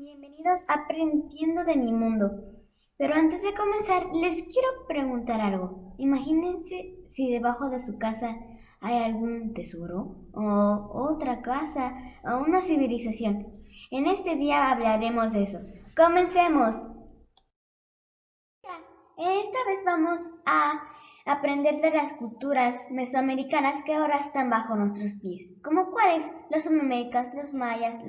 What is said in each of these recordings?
Bienvenidos a Aprendiendo de mi Mundo. Pero antes de comenzar, les quiero preguntar algo. Imagínense si debajo de su casa hay algún tesoro, o otra casa, o una civilización. En este día hablaremos de eso. ¡Comencemos! Esta vez vamos a aprender de las culturas mesoamericanas que ahora están bajo nuestros pies. ¿Como cuáles? Los olmecas, los mayas,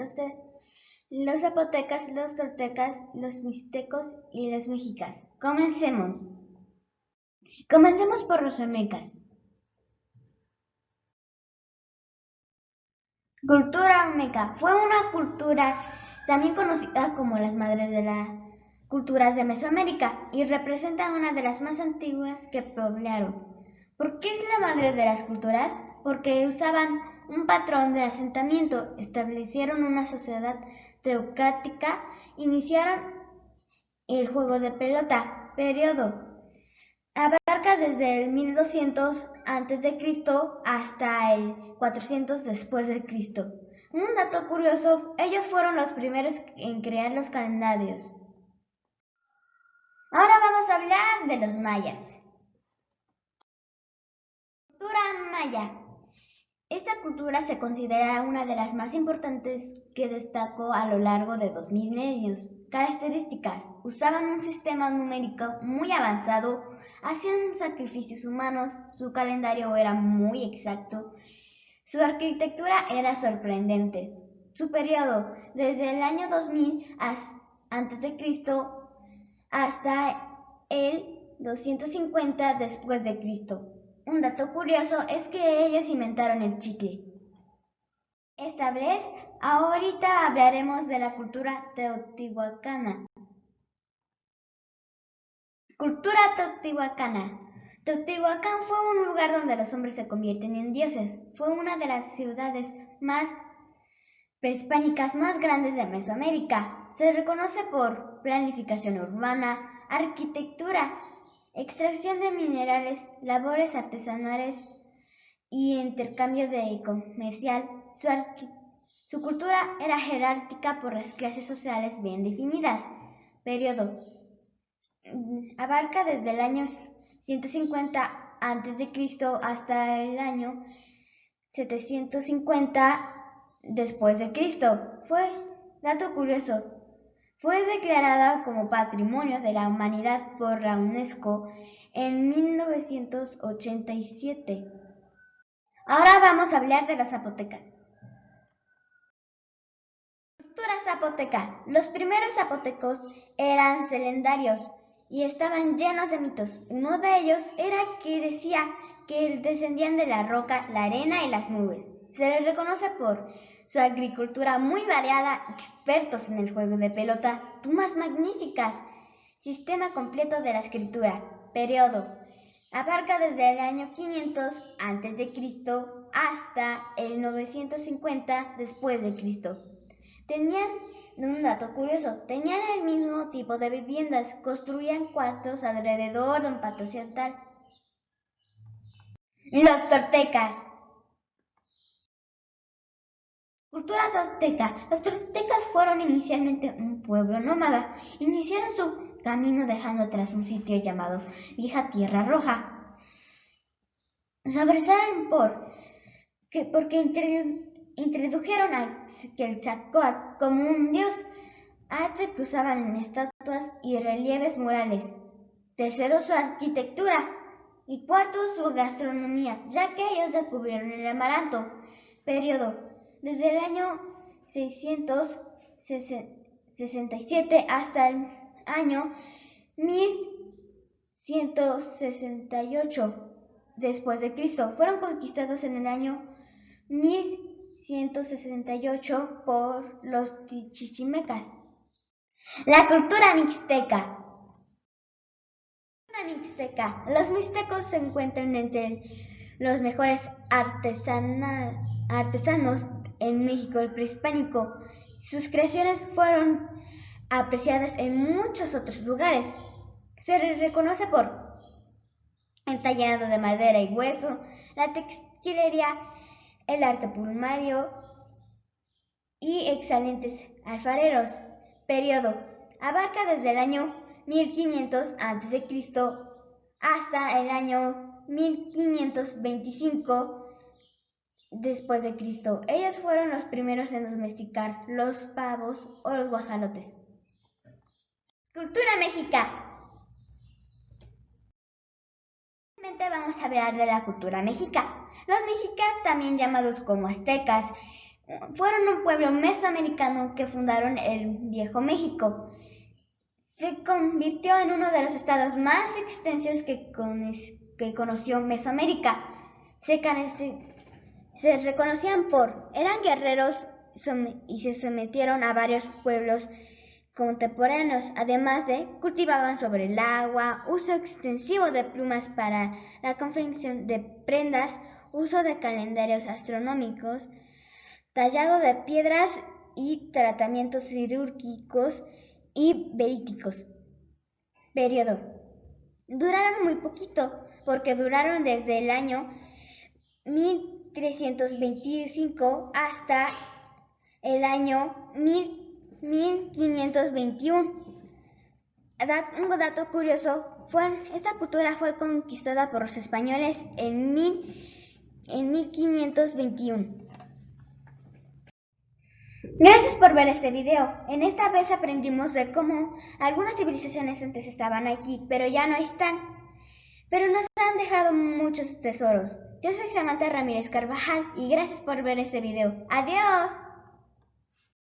los zapotecas, los toltecas, los mixtecos y los mexicas. Comencemos. Comencemos por los olmecas. Cultura olmeca fue una cultura también conocida como las madres de las culturas de Mesoamérica y representa una de las más antiguas que poblaron. ¿Por qué es la madre de las culturas? Porque usaban un patrón de asentamiento, establecieron una sociedad teocrática, iniciaron el juego de pelota, periodo. Abarca desde el 1200 a.C. hasta el 400 después de Cristo. Un dato curioso, ellos fueron los primeros en crear los calendarios. Ahora vamos a hablar de los mayas. Cultura maya. Esta cultura se considera una de las más importantes que destacó a lo largo de 2000 milenios. Características: usaban un sistema numérico muy avanzado, hacían sacrificios humanos, su calendario era muy exacto, su arquitectura era sorprendente. Su periodo, desde el año 2000 a.C. hasta el 250 después de Cristo. Un dato curioso es que ellos inventaron el chicle. Esta vez, ahorita hablaremos de la cultura teotihuacana. Cultura teotihuacana. Teotihuacán fue un lugar donde los hombres se convierten en dioses. Fue una de las ciudades más prehispánicas más grandes de Mesoamérica. Se reconoce por planificación urbana, arquitectura, extracción de minerales, labores artesanales y intercambio comercial. Su cultura era jerárquica por las clases sociales bien definidas. Periodo: abarca desde el año 150 a.C. hasta el año 750 después de Cristo. Dato curioso, fue declarada como Patrimonio de la Humanidad por la UNESCO en 1987. Ahora vamos a hablar de los zapotecas. Cultura zapoteca. Los primeros zapotecos eran selendarios y estaban llenos de mitos. Uno de ellos era que decía que descendían de la roca, la arena y las nubes. Se les reconoce por su agricultura muy variada, expertos en el juego de pelota, tumbas magníficas, sistema completo de la escritura, periodo. Abarca desde el año 500 a.C. hasta el 950 después de Cristo. Un dato curioso, tenían el mismo tipo de viviendas, construían cuartos alrededor de un patio central. Los toltecas. Cultura tolteca. Los toltecas fueron inicialmente un pueblo nómada. Iniciaron su camino dejando atrás un sitio llamado Vieja Tierra Roja. Sobresalen porque introdujeron a Quetzalcóatl como un dios. Arte que usaban en estatuas y relieves murales. Tercero, su arquitectura. Y cuarto, su gastronomía, ya que ellos descubrieron el amaranto. Periodo: desde el año 667 hasta el año 1168 después de Cristo. Fueron conquistados en el año 1168 por los chichimecas. La cultura mixteca. Los mixtecos se encuentran entre los mejores artesanos en México el prehispánico. Sus creaciones fueron apreciadas en muchos otros lugares. Se les reconoce por el tallado de madera y hueso, la textilería, el arte plumario y excelentes alfareros. Periodo. Abarca desde el año 1500 a.C. hasta el año 1525 después de Cristo. Ellos fueron los primeros en domesticar los pavos o los guajolotes. Cultura mexica. Vamos a hablar de la cultura mexica. Los mexicas, también llamados como aztecas, fueron un pueblo mesoamericano que fundaron el Viejo México. Se convirtió en uno de los estados más extensos que conoció Mesoamérica. Se reconocían eran guerreros y se sometieron a varios pueblos contemporáneos, además de cultivaban sobre el agua, uso extensivo de plumas para la confección de prendas, uso de calendarios astronómicos, tallado de piedras y tratamientos quirúrgicos y verídicos. Periodo. Duraron muy poquito, porque duraron desde el año 1325 hasta el año 1521. Un dato curioso, esta cultura fue conquistada por los españoles en 1521. Gracias por ver este video. En esta vez aprendimos de cómo algunas civilizaciones antes estaban aquí, pero ya no están. Pero nos han dejado muchos tesoros. Yo soy Samantha Ramírez Carvajal y gracias por ver este video. ¡Adiós!